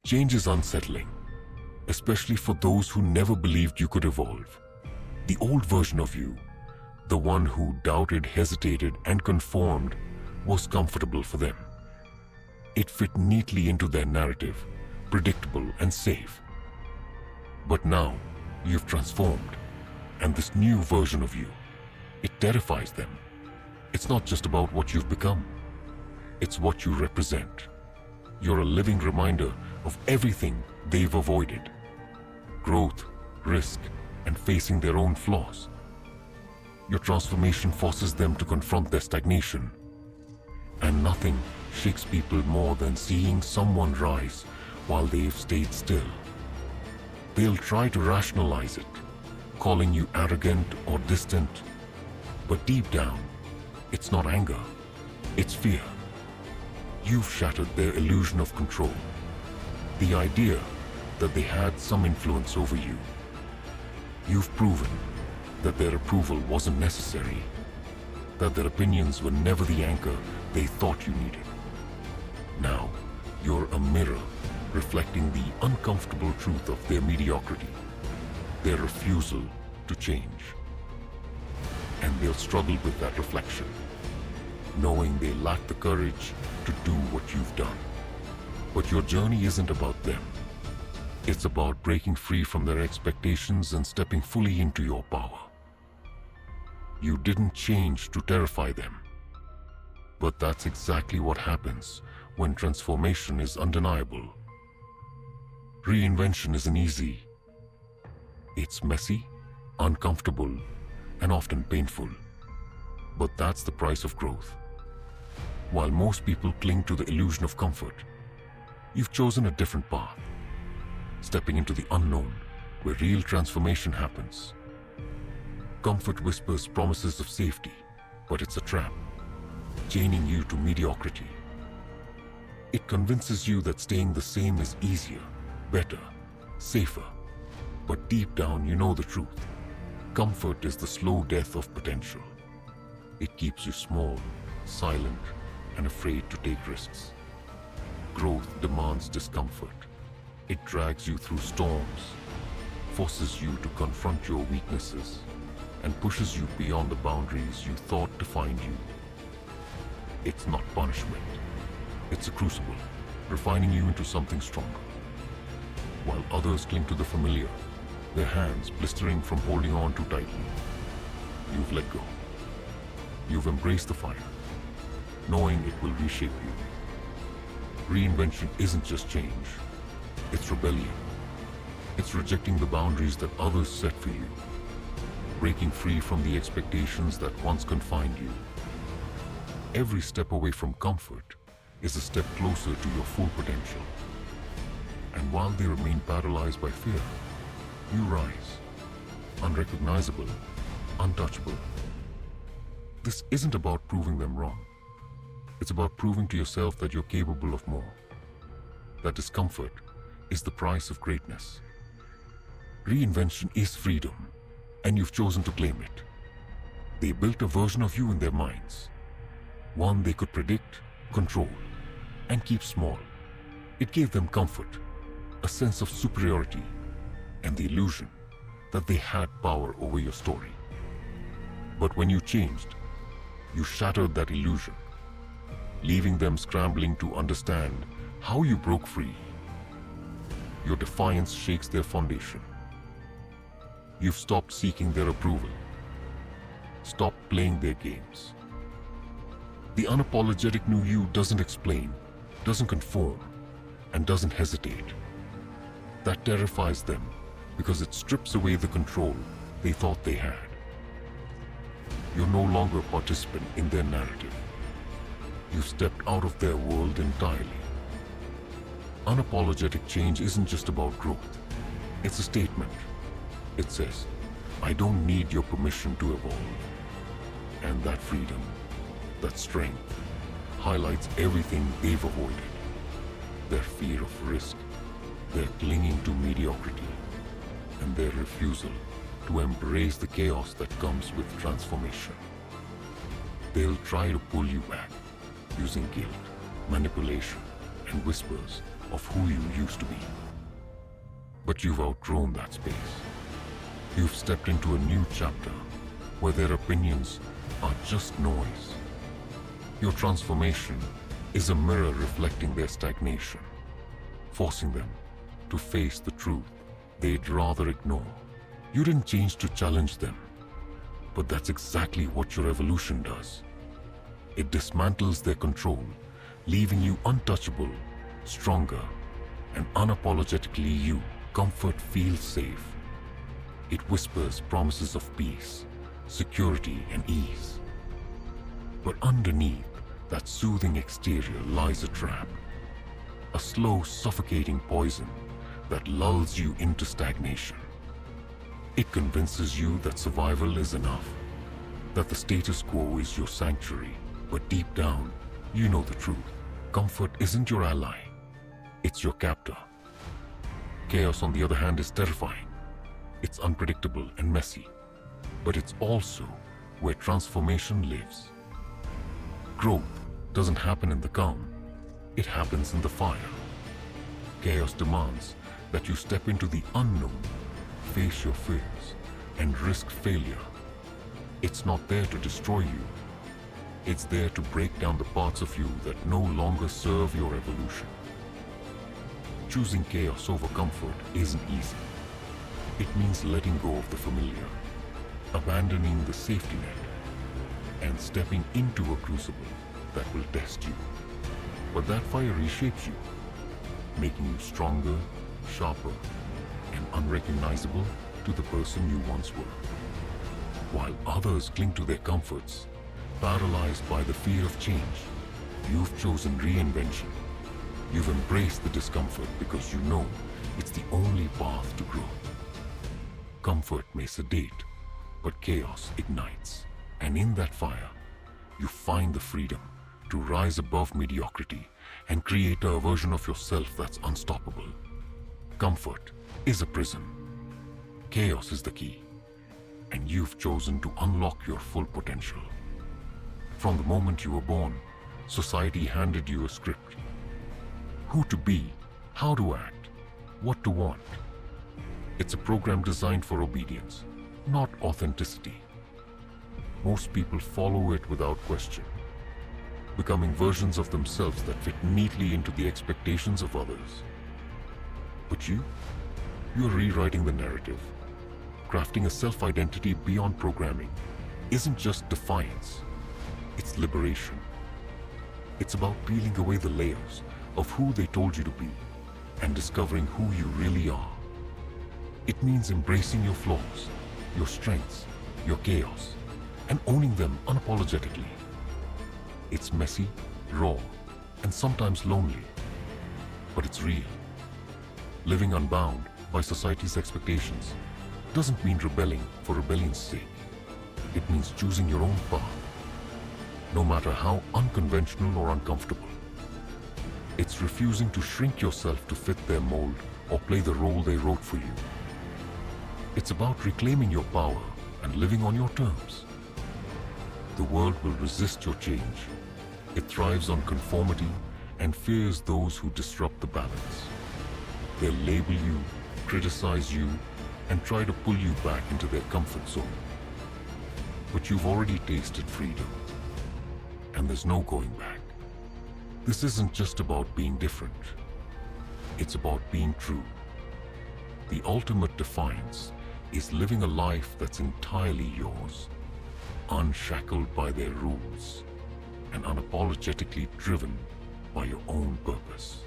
Change is unsettling, especially for those who never believed you could evolve. The old version of you, the one who doubted, hesitated, and conformed, was comfortable for them. It fit neatly into their narrative, predictable and safe. But now, you've transformed, and this new version of you, it terrifies them. It's not just about what you've become, it's what you represent. You're a living reminder of everything they've avoided: growth, risk, and facing their own flaws. Your transformation forces them to confront their stagnation. And nothing shakes people more than seeing someone rise while they've stayed still. They'll try to rationalize it, calling you arrogant or distant. But deep down, it's not anger, it's fear. You've shattered their illusion of control, the idea that they had some influence over you. You've proven that their approval wasn't necessary, that their opinions were never the anchor they thought you needed. Now, you're a mirror reflecting the uncomfortable truth of their mediocrity, their refusal to change. And they'll struggle with that reflection, knowing they lack the courage to do what you've done. But your journey isn't about them. It's about breaking free from their expectations and stepping fully into your power. You didn't change to terrify them. But that's exactly what happens when transformation is undeniable. Reinvention isn't easy. It's messy, uncomfortable, and often painful. But that's the price of growth. While most people cling to the illusion of comfort, you've chosen a different path, stepping into the unknown where real transformation happens. Comfort whispers promises of safety, but it's a trap, chaining you to mediocrity. It convinces you that staying the same is easier, better, safer. But deep down, you know the truth. Comfort is the slow death of potential. It keeps you small, silent, and afraid to take risks. Growth demands discomfort. It drags you through storms, forces you to confront your weaknesses, and pushes you beyond the boundaries you thought defined you. It's not punishment. It's a crucible, refining you into something stronger. While others cling to the familiar, their hands blistering from holding on too tightly, you've let go. You've embraced the fire, knowing it will reshape you. Reinvention isn't just change, it's rebellion. It's rejecting the boundaries that others set for you, breaking free from the expectations that once confined you. Every step away from comfort is a step closer to your full potential. And while they remain paralyzed by fear, you rise, unrecognizable, untouchable. This isn't about proving them wrong. It's about proving to yourself that you're capable of more. That discomfort is the price of greatness. Reinvention is freedom, and you've chosen to claim it. They built a version of you in their minds, one they could predict, control, and keep small. It gave them comfort, a sense of superiority, and the illusion that they had power over your story. But when you changed, you shattered that illusion, leaving them scrambling to understand how you broke free. Your defiance shakes their foundation. You've stopped seeking their approval, stopped playing their games. The unapologetic new you doesn't explain, doesn't conform, and doesn't hesitate. That terrifies them because it strips away the control they thought they had. You're no longer a participant in their narrative. You've stepped out of their world entirely. Unapologetic change isn't just about growth. It's a statement. It says, I don't need your permission to evolve. And that freedom, that strength, highlights everything they've avoided. Their fear of risk, their clinging to mediocrity, and their refusal to embrace the chaos that comes with transformation. They'll try to pull you back using guilt, manipulation, and whispers of who you used to be. But you've outgrown that space. You've stepped into a new chapter where their opinions are just noise. Your transformation is a mirror reflecting their stagnation, forcing them to face the truth they'd rather ignore. You didn't change to challenge them, but that's exactly what your evolution does. It dismantles their control, leaving you untouchable, stronger, and unapologetically you. Comfort feels safe. It whispers promises of peace, security, and ease. But underneath that soothing exterior lies a trap, a slow, suffocating poison that lulls you into stagnation. It convinces you that survival is enough, that the status quo is your sanctuary, but deep down, you know the truth. Comfort isn't your ally, it's your captor. Chaos, on the other hand, is terrifying. It's unpredictable and messy, but it's also where transformation lives. Growth doesn't happen in the calm, it happens in the fire. Chaos demands that you step into the unknown, face your fears, and risk failure. It's not there to destroy you. It's there to break down the parts of you that no longer serve your evolution. Choosing chaos over comfort isn't easy. It means letting go of the familiar, abandoning the safety net, and stepping into a crucible that will test you. But that fire reshapes you, making you stronger, sharper, and unrecognizable to the person you once were. While others cling to their comforts, paralyzed by the fear of change, you've chosen reinvention. You've embraced the discomfort because you know it's the only path to growth. Comfort may sedate, but chaos ignites. And in that fire, you find the freedom to rise above mediocrity and create a version of yourself that's unstoppable. Comfort is a prison. Chaos is the key. And you've chosen to unlock your full potential. From the moment you were born, society handed you a script. Who to be, how to act, what to want. It's a program designed for obedience, not authenticity. Most people follow it without question, becoming versions of themselves that fit neatly into the expectations of others. But you're rewriting the narrative. Crafting a self-identity beyond programming isn't just defiance, it's liberation. It's about peeling away the layers of who they told you to be and discovering who you really are. It means embracing your flaws, your strengths, your chaos, and owning them unapologetically. It's messy, raw, and sometimes lonely, but it's real. Living unbound by society's expectations doesn't mean rebelling for rebellion's sake. It means choosing your own path, no matter how unconventional or uncomfortable. It's refusing to shrink yourself to fit their mold or play the role they wrote for you. It's about reclaiming your power and living on your terms. The world will resist your change. It thrives on conformity and fears those who disrupt the balance. They'll label you, criticize you, and try to pull you back into their comfort zone. But you've already tasted freedom, and there's no going back. This isn't just about being different. It's about being true. The ultimate defiance is living a life that's entirely yours, unshackled by their rules, and unapologetically driven by your own purpose.